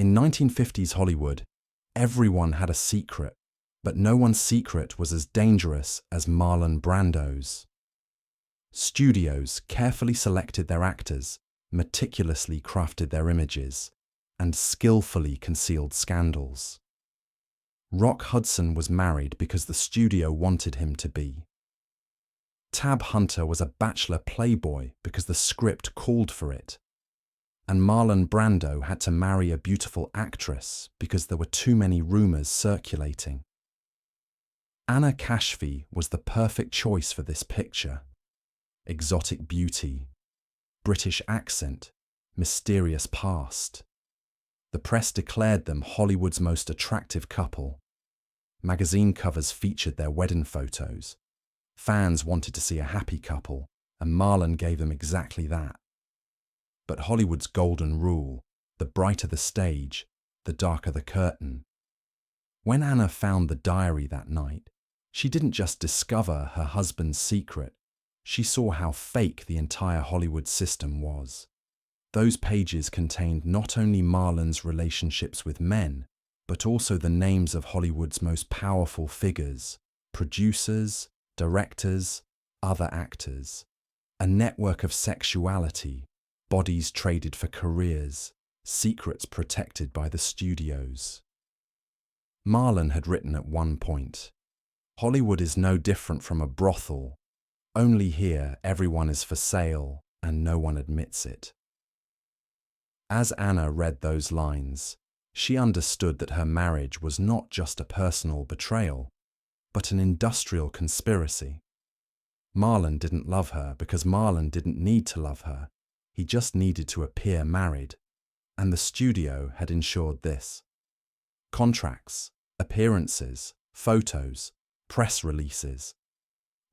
In 1950s Hollywood, everyone had a secret, but no one's secret was as dangerous as Marlon Brando's. Studios carefully selected their actors, meticulously crafted their images, and skillfully concealed scandals. Rock Hudson was married because the studio wanted him to be. Tab Hunter was a bachelor playboy because the script called for it. And Marlon Brando had to marry a beautiful actress because there were too many rumors circulating. Anna Kashfi was the perfect choice for this picture. Exotic beauty, British accent, mysterious past. The press declared them Hollywood's most attractive couple. Magazine covers featured their wedding photos. Fans wanted to see a happy couple, and Marlon gave them exactly that. But Hollywood's golden rule, the brighter the stage, the darker the curtain. When Anna found the diary that night, she didn't just discover her husband's secret, she saw how fake the entire Hollywood system was. Those pages contained not only Marlon's relationships with men, but also the names of Hollywood's most powerful figures, producers, directors, other actors. A network of sexuality, bodies traded for careers, secrets protected by the studios. Marlon had written at one point, "Hollywood is no different from a brothel. Only here everyone is for sale and no one admits it." As Anna read those lines, she understood that her marriage was not just a personal betrayal, but an industrial conspiracy. Marlon didn't love her because Marlon didn't need to love her. He just needed to appear married, and the studio had ensured this. Contracts, appearances, photos, press releases.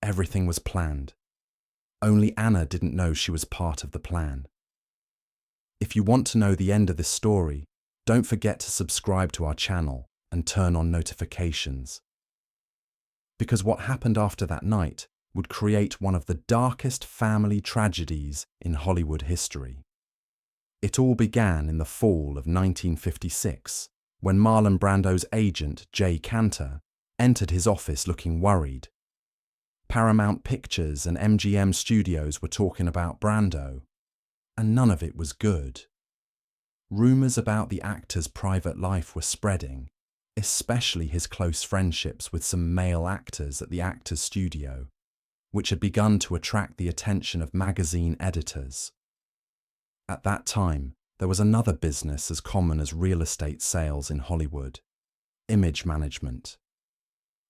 Everything was planned. Only Anna didn't know she was part of the plan. If you want to know the end of this story, don't forget to subscribe to our channel and turn on notifications. Because what happened after that night would create one of the darkest family tragedies in Hollywood history. It all began in the fall of 1956, when Marlon Brando's agent, Jay Cantor, entered his office looking worried. Paramount Pictures and MGM Studios were talking about Brando, and none of it was good. Rumors about the actor's private life were spreading, especially his close friendships with some male actors at the actor's studio, which had begun to attract the attention of magazine editors. At that time, there was another business as common as real estate sales in Hollywood: image management.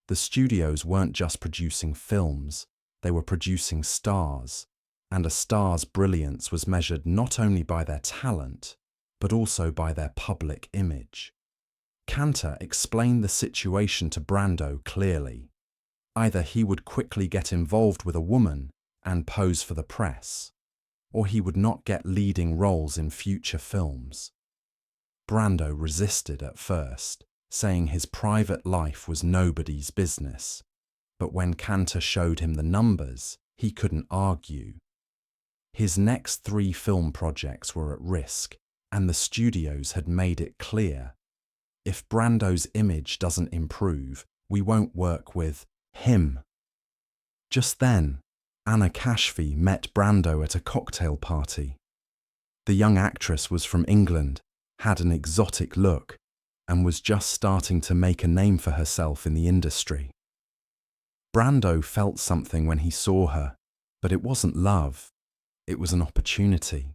The studios weren't just producing films, they were producing stars, and a star's brilliance was measured not only by their talent, but also by their public image. Cantor explained the situation to Brando clearly. Either he would quickly get involved with a woman and pose for the press, or he would not get leading roles in future films. Brando resisted at first, saying his private life was nobody's business, but when Cantor showed him the numbers, he couldn't argue. His next 3 film projects were at risk, and the studios had made it clear, if Brando's image doesn't improve, we won't work with him. Just then, Anna Kashfi met Brando at a cocktail party. The young actress was from England, had an exotic look, and was just starting to make a name for herself in the industry. Brando felt something when he saw her, but it wasn't love, it was an opportunity.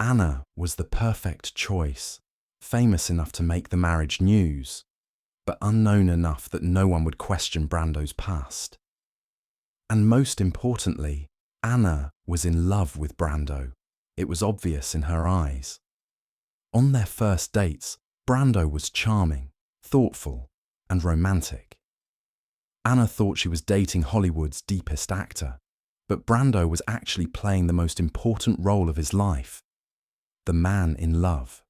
Anna was the perfect choice, famous enough to make the marriage news, but unknown enough that no one would question Brando's past. And most importantly, Anna was in love with Brando. It was obvious in her eyes. On their first dates, Brando was charming, thoughtful, and romantic. Anna thought she was dating Hollywood's deepest actor, but Brando was actually playing the most important role of his life, the man in love.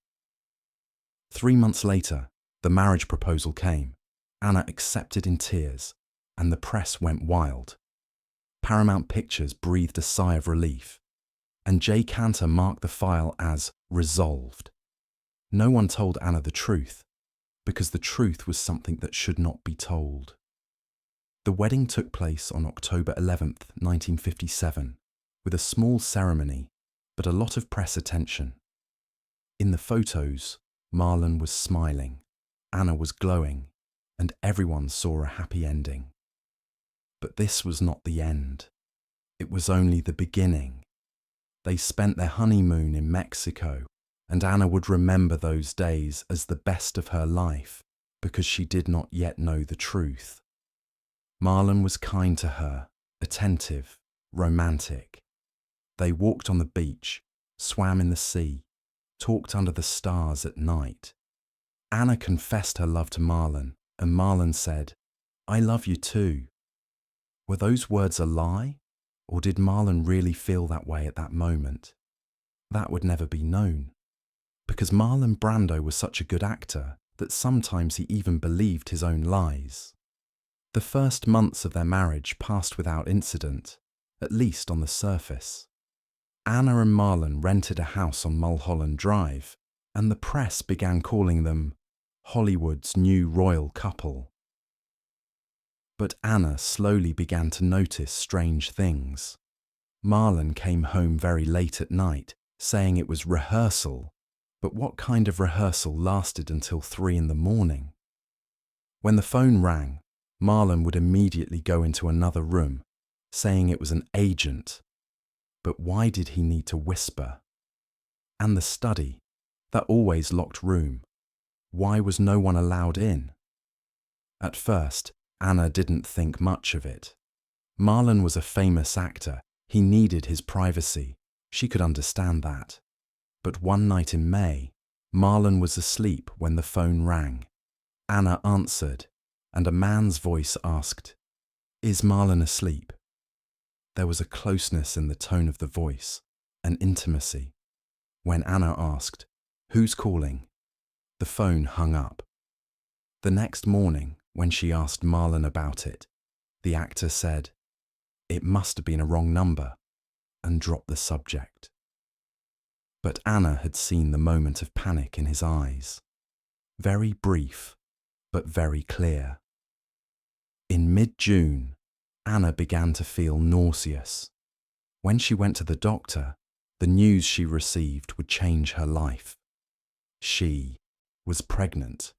3 months later, the marriage proposal came. Anna accepted in tears, and the press went wild. Paramount Pictures breathed a sigh of relief, and Jay Cantor marked the file as resolved. No one told Anna the truth, because the truth was something that should not be told. The wedding took place on October 11th, 1957, with a small ceremony, but a lot of press attention. In the photos, Marlon was smiling, Anna was glowing, and everyone saw a happy ending. But this was not the end. It was only the beginning. They spent their honeymoon in Mexico, and Anna would remember those days as the best of her life because she did not yet know the truth. Marlon was kind to her, attentive, romantic. They walked on the beach, swam in the sea, talked under the stars at night. Anna confessed her love to Marlon, and Marlon said, "I love you too." Were those words a lie, or did Marlon really feel that way at that moment? That would never be known, because Marlon Brando was such a good actor that sometimes he even believed his own lies. The first months of their marriage passed without incident, at least on the surface. Anna and Marlon rented a house on Mulholland Drive, and the press began calling them Hollywood's new royal couple. But Anna slowly began to notice strange things. Marlon came home very late at night, saying it was rehearsal, but what kind of rehearsal lasted until 3 in the morning? When the phone rang, Marlon would immediately go into another room, saying it was an agent. But why did he need to whisper? And the study, that always locked room, why was no one allowed in? At first, Anna didn't think much of it. Marlon was a famous actor. He needed his privacy. She could understand that. But one night in May, Marlon was asleep when the phone rang. Anna answered, and a man's voice asked, "Is Marlon asleep?" There was a closeness in the tone of the voice, an intimacy. When Anna asked, "Who's calling?" the phone hung up. The next morning, when she asked Marlon about it, the actor said, "It must have been a wrong number," and dropped the subject. But Anna had seen the moment of panic in his eyes. Very brief, but very clear. In mid-June, Anna began to feel nauseous. When she went to the doctor, the news she received would change her life. She was pregnant.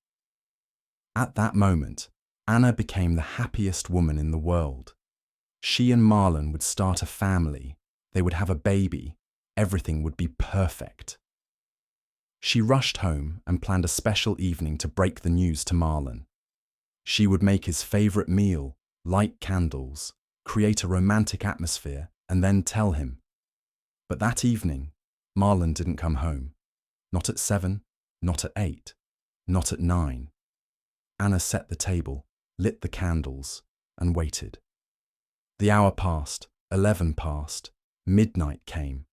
At that moment, Anna became the happiest woman in the world. She and Marlon would start a family, they would have a baby, everything would be perfect. She rushed home and planned a special evening to break the news to Marlon. She would make his favourite meal, light candles, create a romantic atmosphere, and then tell him. But that evening, Marlon didn't come home. Not at 7, not at 8, not at 9. Anna set the table, lit the candles, and waited. The hour passed, 11 passed, midnight came.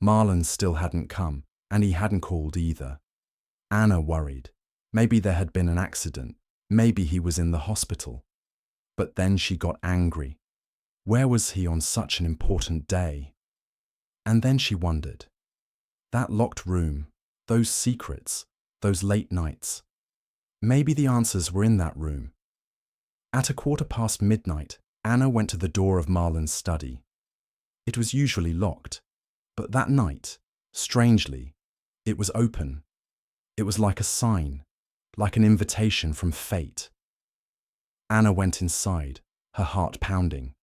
Marlon still hadn't come, and he hadn't called either. Anna worried. Maybe there had been an accident. Maybe he was in the hospital. But then she got angry. Where was he on such an important day? And then she wondered. That locked room, those secrets, those late nights. Maybe the answers were in that room. At midnight, Anna went to the door of Marlon's study. It was usually locked, but that night, strangely, it was open. It was like a sign, like an invitation from fate. Anna went inside, her heart pounding.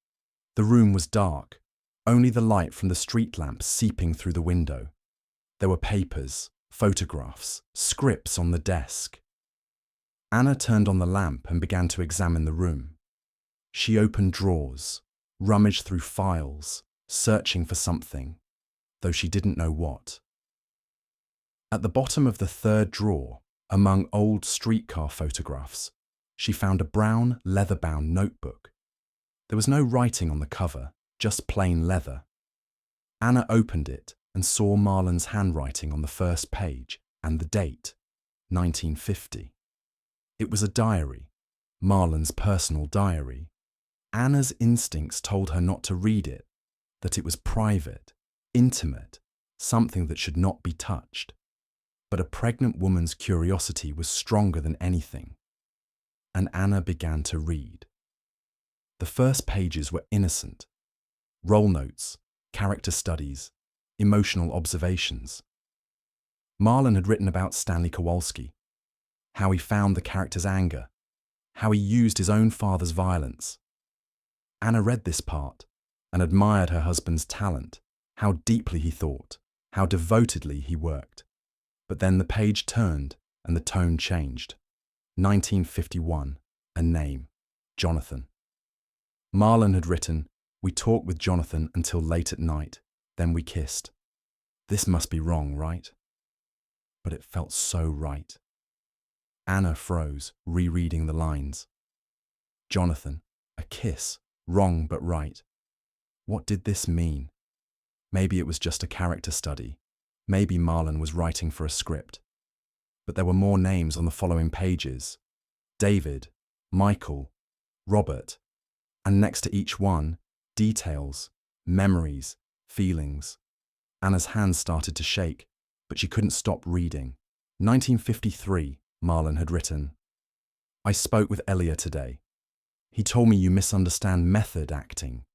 The room was dark, only the light from the street lamp seeping through the window. There were papers, photographs, scripts on the desk. Anna turned on the lamp and began to examine the room. She opened drawers, rummaged through files, searching for something, though she didn't know what. At the bottom of the third drawer, among old streetcar photographs, she found a brown, leather-bound notebook. There was no writing on the cover, just plain leather. Anna opened it and saw Marlon's handwriting on the first page and the date, 1950. It was a diary, Marlon's personal diary. Anna's instincts told her not to read it, that it was private, intimate, something that should not be touched. But a pregnant woman's curiosity was stronger than anything, and Anna began to read. The first pages were innocent. Role notes, character studies, emotional observations. Marlon had written about Stanley Kowalski, how he found the character's anger, how he used his own father's violence. Anna read this part and admired her husband's talent, how deeply he thought, how devotedly he worked. But then the page turned and the tone changed. 1951, a name, Jonathan. Marlon had written, "We talked with Jonathan until late at night, then we kissed. This must be wrong, right?" But it felt so right. Anna froze, rereading the lines. Jonathan, a kiss, wrong but right. What did this mean? Maybe it was just a character study. Maybe Marlon was writing for a script. But there were more names on the following pages. David, Michael, Robert, and next to each one, details, memories, feelings. Anna's hands started to shake, but she couldn't stop reading. 1953, Marlon had written, "I spoke with Elia today. He told me you misunderstand method acting.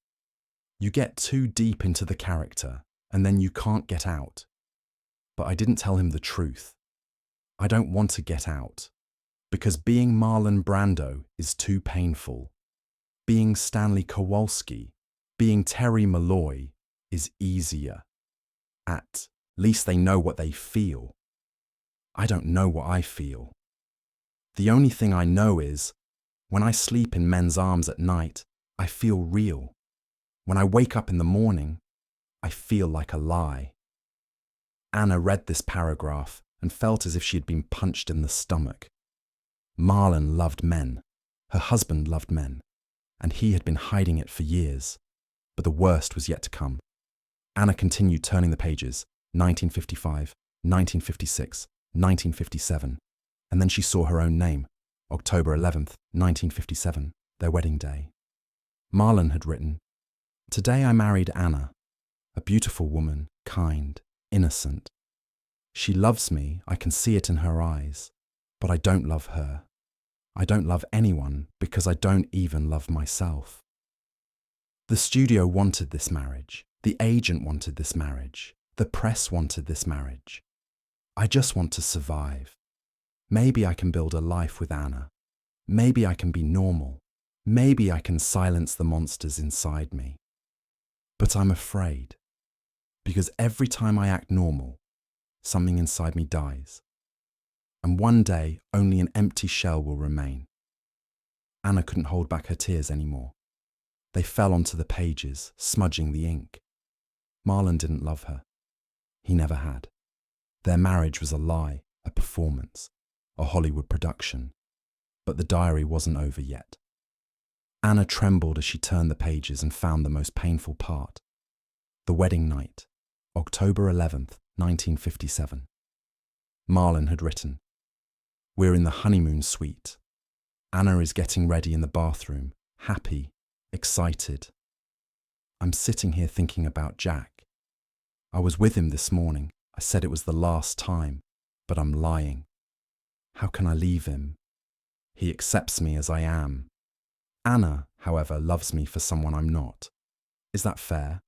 You get too deep into the character, and then you can't get out. But I didn't tell him the truth. I don't want to get out, because being Marlon Brando is too painful. Being Stanley Kowalski, being Terry Malloy is easier. At least they know what they feel. I don't know what I feel. The only thing I know is, when I sleep in men's arms at night, I feel real. When I wake up in the morning, I feel like a lie." Anna read this paragraph and felt as if she had been punched in the stomach. Marlon loved men. Her husband loved men. And he had been hiding it for years. But the worst was yet to come. Anna continued turning the pages, 1955, 1956, 1957, and then she saw her own name, October 11th, 1957, their wedding day. Marlon had written, "Today I married Anna, a beautiful woman, kind, innocent. She loves me, I can see it in her eyes, but I don't love her. I don't love anyone because I don't even love myself." The studio wanted this marriage. The agent wanted this marriage. The press wanted this marriage. I just want to survive. Maybe I can build a life with Anna. Maybe I can be normal. Maybe I can silence the monsters inside me. But I'm afraid, because every time I act normal, something inside me dies. And one day, only an empty shell will remain. Anna couldn't hold back her tears anymore. They fell onto the pages, smudging the ink. Marlon didn't love her. He never had. Their marriage was a lie, a performance, a Hollywood production. But the diary wasn't over yet. Anna trembled as she turned the pages and found the most painful part. The wedding night, October 11th, 1957. Marlon had written, "We're in the honeymoon suite. Anna is getting ready in the bathroom, happy, excited. I'm sitting here thinking about Jack. I was with him this morning. I said it was the last time, but I'm lying. How can I leave him? He accepts me as I am. Anna, however, loves me for someone I'm not. Is that fair?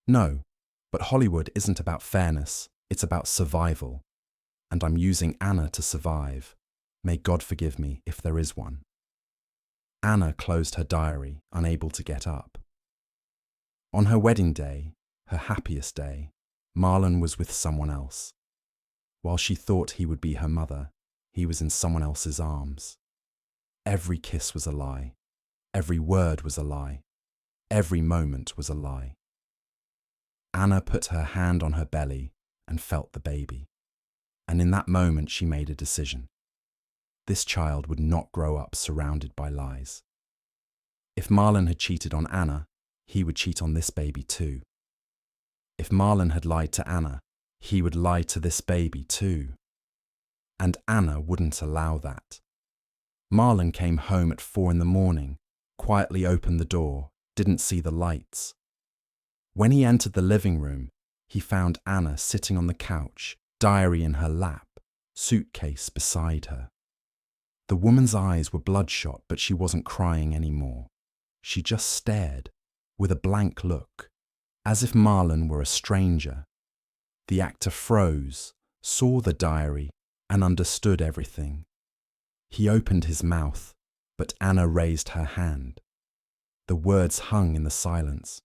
No, but Hollywood isn't about fairness, it's about survival. And I'm using Anna to survive. May God forgive me if there is one." Anna closed her diary, unable to get up. On her wedding day, her happiest day, Marlon was with someone else. While she thought he would be her mother, he was in someone else's arms. Every kiss was a lie. Every word was a lie. Every moment was a lie. Anna put her hand on her belly and felt the baby. And in that moment she made a decision. This child would not grow up surrounded by lies. If Marlon had cheated on Anna, he would cheat on this baby too. If Marlon had lied to Anna, he would lie to this baby too. And Anna wouldn't allow that. Marlon came home at 4 a.m, quietly opened the door, didn't see the lights. When he entered the living room, he found Anna sitting on the couch, diary in her lap, suitcase beside her. The woman's eyes were bloodshot, but she wasn't crying anymore. She just stared, with a blank look, as if Marlon were a stranger. The actor froze, saw the diary, and understood everything. He opened his mouth, but Anna raised her hand. The words hung in the silence,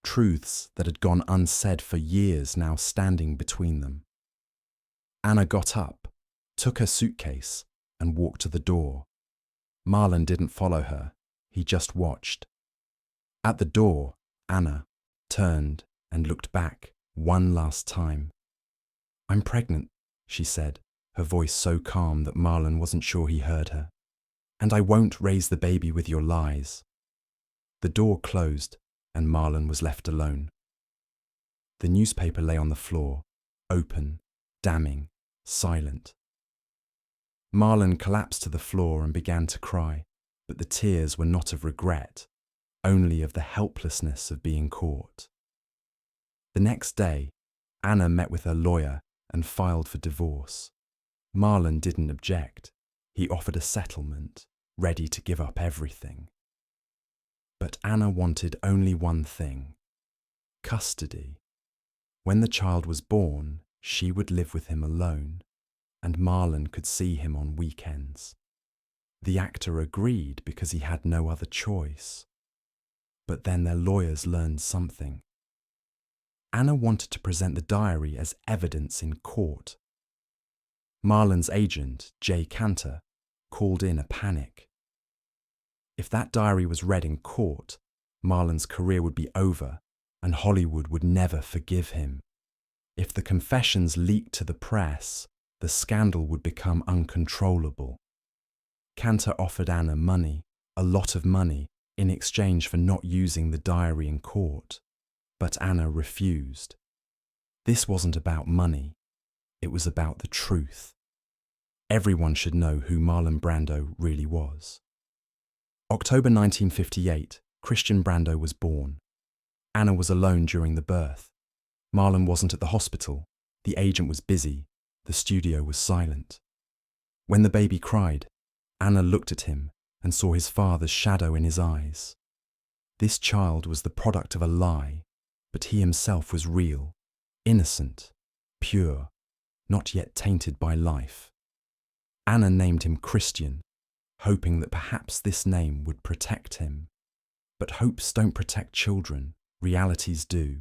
truths that had gone unsaid for years now standing between them. Anna got up, took her suitcase, and walked to the door. Marlon didn't follow her, he just watched. At the door, Anna turned and looked back one last time. "I'm pregnant," she said, her voice so calm that Marlon wasn't sure he heard her. "And I won't raise the baby with your lies." The door closed, and Marlon was left alone. The newspaper lay on the floor, open, damning, silent. Marlon collapsed to the floor and began to cry, but the tears were not of regret, only of the helplessness of being caught. The next day, Anna met with her lawyer and filed for divorce. Marlon didn't object. He offered a settlement, ready to give up everything. But Anna wanted only one thing: custody. When the child was born, she would live with him alone, and Marlon could see him on weekends. The actor agreed because he had no other choice. But then their lawyers learned something. Anna wanted to present the diary as evidence in court. Marlon's agent, Jay Cantor, called in a panic. If that diary was read in court, Marlon's career would be over, and Hollywood would never forgive him. If the confessions leaked to the press, the scandal would become uncontrollable. Cantor offered Anna money, a lot of money, in exchange for not using the diary in court, but Anna refused. This wasn't about money, it was about the truth. Everyone should know who Marlon Brando really was. October 1958, Christian Brando was born. Anna was alone during the birth. Marlon wasn't at the hospital, the agent was busy, the studio was silent. When the baby cried, Anna looked at him and saw his father's shadow in his eyes. This child was the product of a lie, but he himself was real, innocent, pure, not yet tainted by life. Anna named him Christian, hoping that perhaps this name would protect him. But hopes don't protect children, realities do.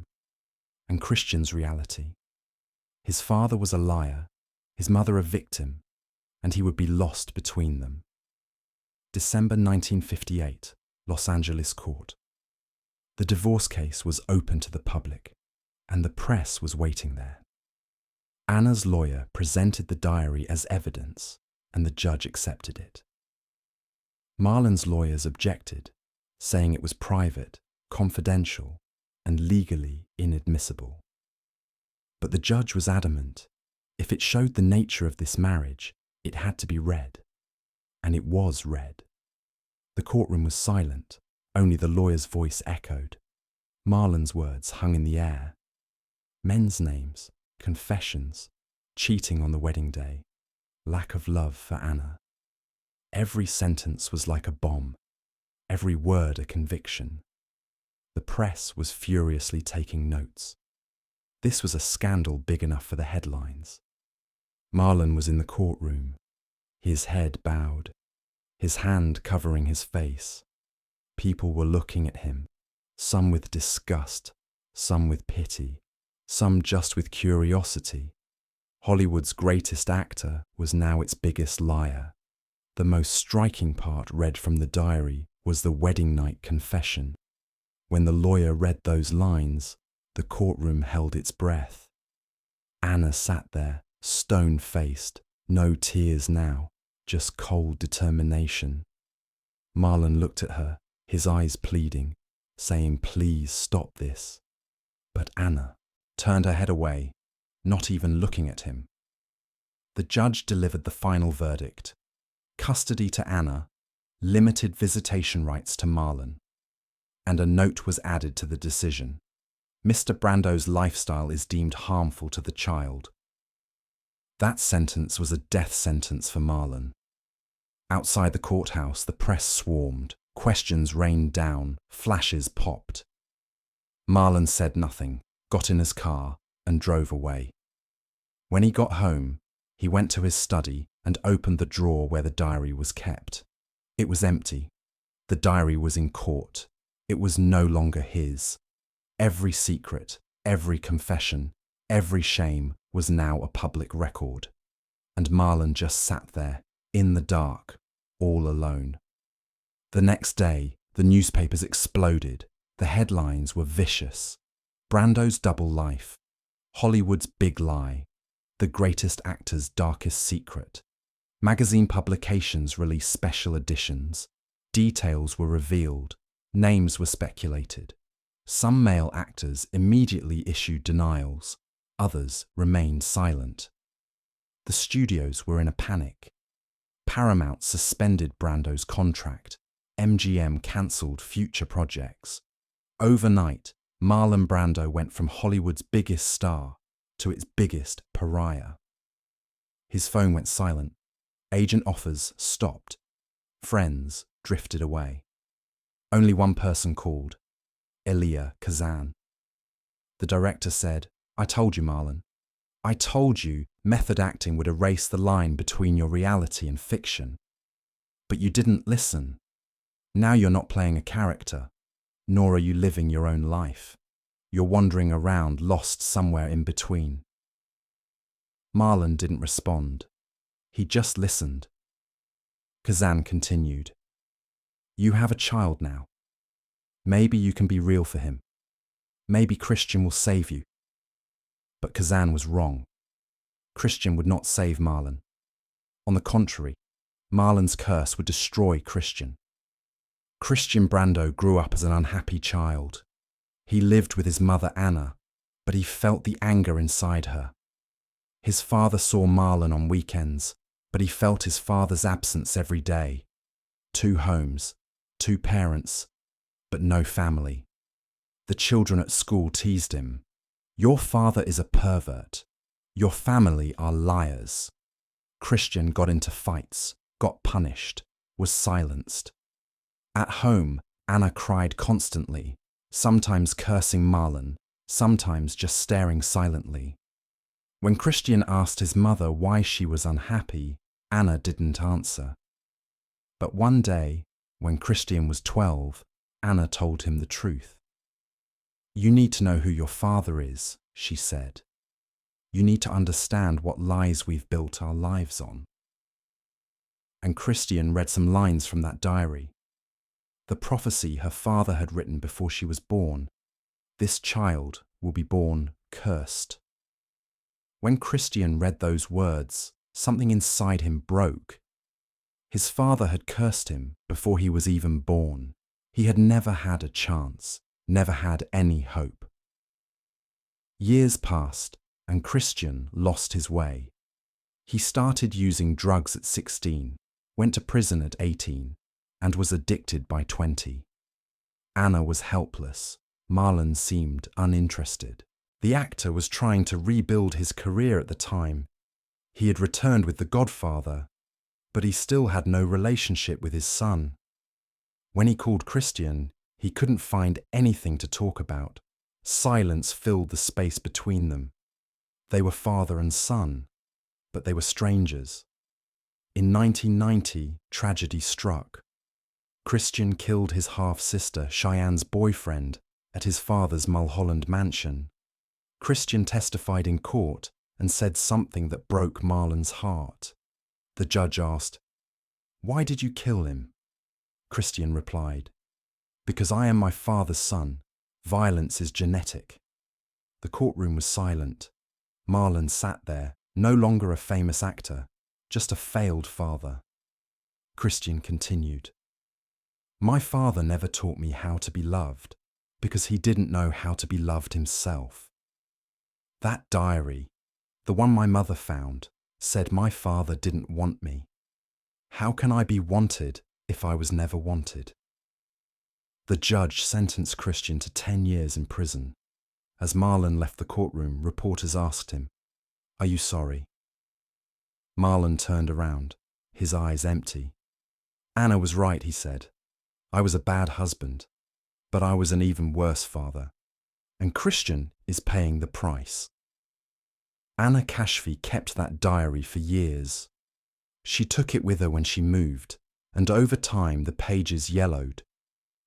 And Christian's reality. His father was a liar, his mother a victim, and he would be lost between them. December 1958, Los Angeles court. The divorce case was open to the public, and the press was waiting there. Anna's lawyer presented the diary as evidence, and the judge accepted it. Marlon's lawyers objected, saying it was private, confidential, and legally inadmissible. But the judge was adamant. If it showed the nature of this marriage, it had to be read. And it was read. The courtroom was silent, only the lawyer's voice echoed. Marlon's words hung in the air. Men's names, confessions, cheating on the wedding day, lack of love for Anna. Every sentence was like a bomb, every word a conviction. The press was furiously taking notes. This was a scandal big enough for the headlines. Marlon was in the courtroom, his head bowed, his hand covering his face. People were looking at him, some with disgust, some with pity, some just with curiosity. Hollywood's greatest actor was now its biggest liar. The most striking part read from the diary was the wedding night confession. When the lawyer read those lines, the courtroom held its breath. Anna sat there, stone-faced, no tears now, just cold determination. Marlon looked at her, his eyes pleading, saying, "Please stop this." But Anna turned her head away, not even looking at him. The judge delivered the final verdict: custody to Anna, limited visitation rights to Marlon. And a note was added to the decision. Mr. Brando's lifestyle is deemed harmful to the child. That sentence was a death sentence for Marlon. Outside the courthouse, the press swarmed. Questions rained down. Flashes popped. Marlon said nothing, got in his car, and drove away. When he got home, he went to his study and opened the drawer where the diary was kept. It was empty. The diary was in court. It was no longer his. Every secret, every confession, every shame was now a public record. And Marlon just sat there, in the dark, all alone. The next day, the newspapers exploded. The headlines were vicious. Brando's double life. Hollywood's big lie. The greatest actor's darkest secret. Magazine publications released special editions. Details were revealed. Names were speculated. Some male actors immediately issued denials. Others remained silent. The studios were in a panic. Paramount suspended Brando's contract. MGM cancelled future projects. Overnight, Marlon Brando went from Hollywood's biggest star to its biggest pariah. His phone went silent. Agent offers stopped. Friends drifted away. Only one person called, Elia Kazan. The director said, "I told you, Marlon. I told you method acting would erase the line between your reality and fiction. But you didn't listen. Now you're not playing a character, nor are you living your own life. You're wandering around, lost somewhere in between." Marlon didn't respond. He just listened. Kazan continued, "You have a child now. Maybe you can be real for him. Maybe Christian will save you." But Kazan was wrong. Christian would not save Marlon. On the contrary, Marlon's curse would destroy Christian. Christian Brando grew up as an unhappy child. He lived with his mother Anna, but he felt the anger inside her. His father saw Marlon on weekends, but he felt his father's absence every day. 2 homes, 2 parents, but no family. The children at school teased him. "Your father is a pervert. Your family are liars." Christian got into fights, got punished, was silenced. At home, Anna cried constantly, sometimes cursing Marlon, sometimes just staring silently. When Christian asked his mother why she was unhappy, Anna didn't answer. But one day, when Christian was 12, Anna told him the truth. "You need to know who your father is," she said. "You need to understand what lies we've built our lives on." And Christian read some lines from that diary. The prophecy her father had written before she was born. This child will be born cursed. When Christian read those words, something inside him broke. His father had cursed him before he was even born. He had never had a chance, never had any hope. Years passed, and Christian lost his way. He started using drugs at 16, went to prison at 18, and was addicted by 20. Anna was helpless. Marlon seemed uninterested. The actor was trying to rebuild his career at the time. He had returned with The Godfather, but he still had no relationship with his son. When he called Christian, he couldn't find anything to talk about. Silence filled the space between them. They were father and son, but they were strangers. In 1990, tragedy struck. Christian killed his half-sister, Cheyenne's boyfriend, at his father's Mulholland mansion. Christian testified in court and said something that broke Marlon's heart. The judge asked, "Why did you kill him?" Christian replied, "Because I am my father's son. Violence is genetic." The courtroom was silent. Marlon sat there, no longer a famous actor, just a failed father. Christian continued, "My father never taught me how to be loved because he didn't know how to be loved himself. That diary, the one my mother found, said my father didn't want me. How can I be wanted if I was never wanted?" The judge sentenced Christian to 10 years in prison. As Marlon left the courtroom, reporters asked him, "Are you sorry?" Marlon turned around, his eyes empty. Anna was right, he said. I was a bad husband, but I was an even worse father. And Christian is paying the price. Anna Kashfi kept that diary for years. She took it with her when she moved, and over time the pages yellowed,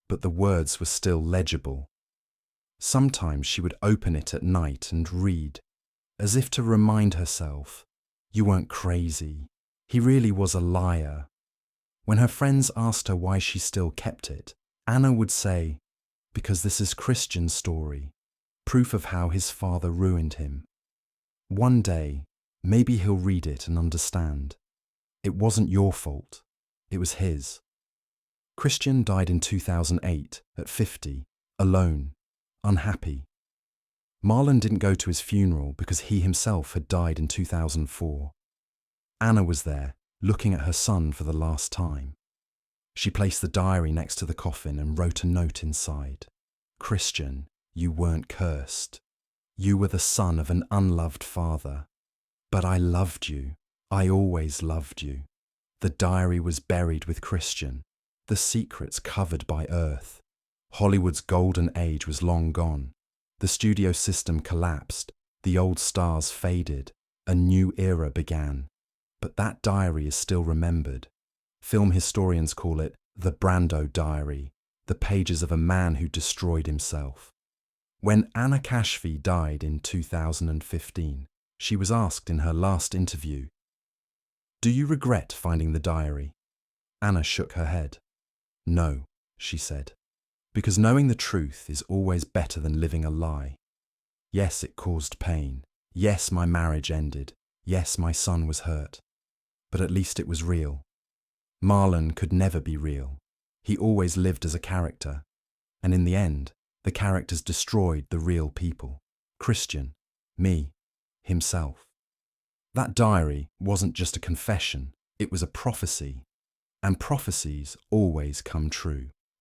but the words were still legible. Sometimes she would open it at night and read, as if to remind herself, you weren't crazy. He really was a liar. When her friends asked her why she still kept it, Anna would say, because this is Christian's story, proof of how his father ruined him. One day, maybe he'll read it and understand. It wasn't your fault, it was his. Christian died in 2008, at 50, alone, unhappy. Marlon didn't go to his funeral because he himself had died in 2004. Anna was there, looking at her son for the last time. She placed the diary next to the coffin and wrote a note inside. Christian, you weren't cursed. You were the son of an unloved father. But I loved you. I always loved you. The diary was buried with Christian, the secrets covered by earth. Hollywood's golden age was long gone. The studio system collapsed, the old stars faded, a new era began. But that diary is still remembered. Film historians call it the Brando diary, the pages of a man who destroyed himself. When Anna Kashfi died in 2015, she was asked in her last interview, do you regret finding the diary? Anna shook her head. No, she said, because knowing the truth is always better than living a lie. Yes, it caused pain. Yes, my marriage ended. Yes, my son was hurt. But at least it was real. Marlon could never be real. He always lived as a character. And in the end, the characters destroyed the real people. Christian, me, himself. That diary wasn't just a confession, it was a prophecy. And prophecies always come true.